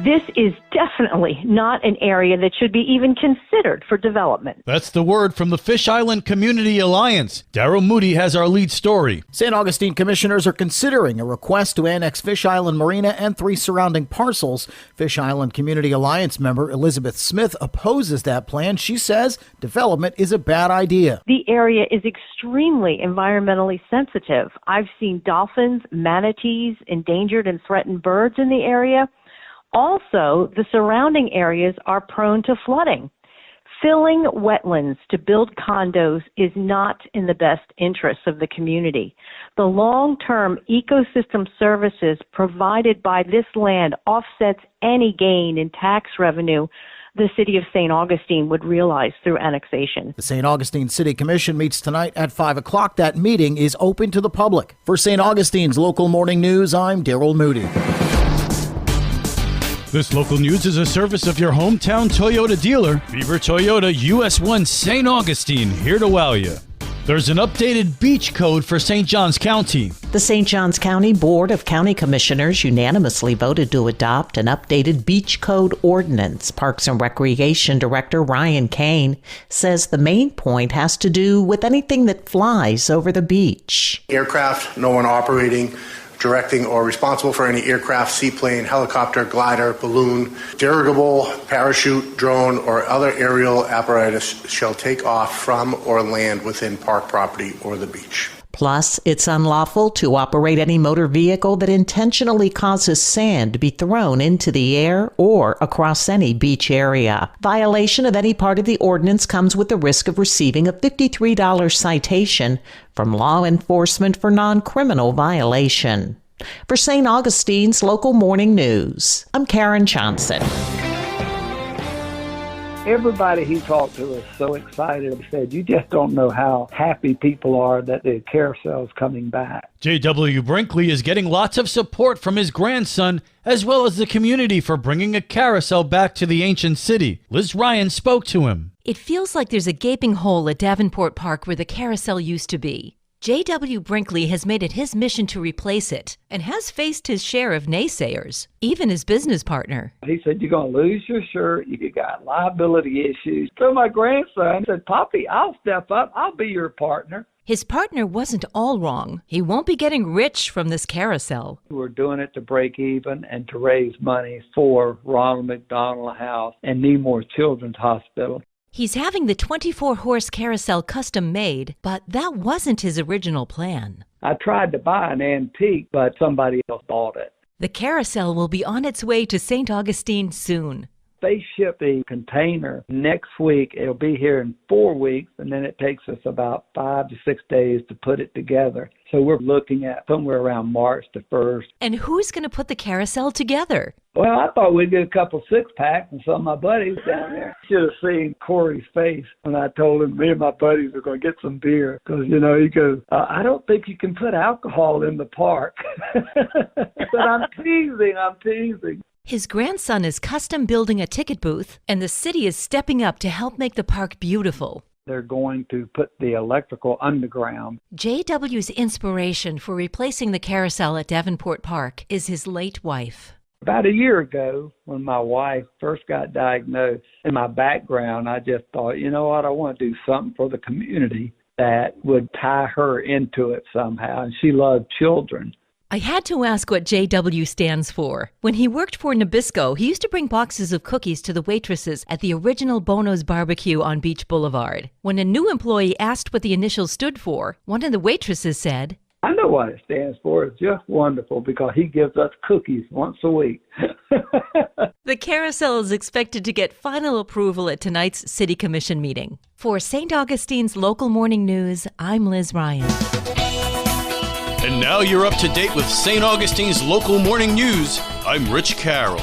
This is definitely not an area that should be even considered for development. That's the word from the Fish Island Community Alliance. Daryl Moody has our lead story. St. Augustine commissioners are considering a request to annex Fish Island Marina and 3 surrounding parcels. Fish Island Community Alliance member Elizabeth Smith opposes that plan. She says development is a bad idea. The area is extremely environmentally sensitive. I've seen dolphins, manatees, endangered and threatened birds in the area. Also, the surrounding areas are prone to flooding. Filling wetlands to build condos is not in the best interests of the community. The long-term ecosystem services provided by this land offsets any gain in tax revenue the city of St. Augustine would realize through annexation. The St. Augustine City Commission meets tonight at 5 o'clock. That meeting is open to the public. For St. Augustine's Local Morning News, I'm Daryl Moody. This local news is a service of your hometown Toyota dealer, Beaver Toyota US 1 St. Augustine, here to wow you. There's an updated beach code for St. Johns County. The St. Johns County Board of County Commissioners unanimously voted to adopt an updated beach code ordinance. Parks and Recreation Director Ryan Kane says the main point has to do with anything that flies over the beach. Aircraft, no one operating, directing, or responsible for any aircraft, seaplane, helicopter, glider, balloon, dirigible, parachute, drone, or other aerial apparatus shall take off from or land within park property or the beach. Plus, it's unlawful to operate any motor vehicle that intentionally causes sand to be thrown into the air or across any beach area. Violation of any part of the ordinance comes with the risk of receiving a $53 citation from law enforcement for non-criminal violation. For St. Augustine's Local Morning News, I'm Karen Johnson. Everybody he talked to was so excited and said, you just don't know how happy people are that the carousel's coming back. J.W. Brinkley is getting lots of support from his grandson as well as the community for bringing a carousel back to the ancient city. Liz Ryan spoke to him. It feels like there's a gaping hole at Davenport Park where the carousel used to be. J.W. Brinkley has made it his mission to replace it and has faced his share of naysayers, even his business partner. He said, you're going to lose your shirt. You got liability issues. So my grandson said, Poppy, I'll step up. I'll be your partner. His partner wasn't all wrong. He won't be getting rich from this carousel. We're doing it to break even and to raise money for Ronald McDonald House and Nemours Children's Hospital. He's having the 24-horse carousel custom made, but that wasn't his original plan. I tried to buy an antique, but somebody else bought it. The carousel will be on its way to St. Augustine soon. They ship the container next week. It'll be here in 4 weeks, and then it takes us about 5 to 6 days to put it together. So we're looking at somewhere around March the 1st. And who's going to put the carousel together? Well, I thought we'd get a couple six-packs and some of my buddies down there. Should have seen Corey's face when I told him me and my buddies are going to get some beer. Because, you know, he goes, I don't think you can put alcohol in the park. But I'm teasing. His grandson is custom building a ticket booth, and the city is stepping up to help make the park beautiful. They're going to put the electrical underground. J.W.'s inspiration for replacing the carousel at Davenport Park is his late wife. About a year ago, when my wife first got diagnosed, in my background, I just thought, you know what, I want to do something for the community that would tie her into it somehow. And she loved children. I had to ask what JW stands for. When he worked for Nabisco, he used to bring boxes of cookies to the waitresses at the original Bono's Barbecue on Beach Boulevard. When a new employee asked what the initials stood for, one of the waitresses said, I know what it stands for. It's just wonderful because he gives us cookies once a week. The carousel is expected to get final approval at tonight's City Commission meeting. For St. Augustine's Local Morning News, I'm Liz Ryan. And now you're up to date with St. Augustine's Local Morning News. I'm Rich Carroll.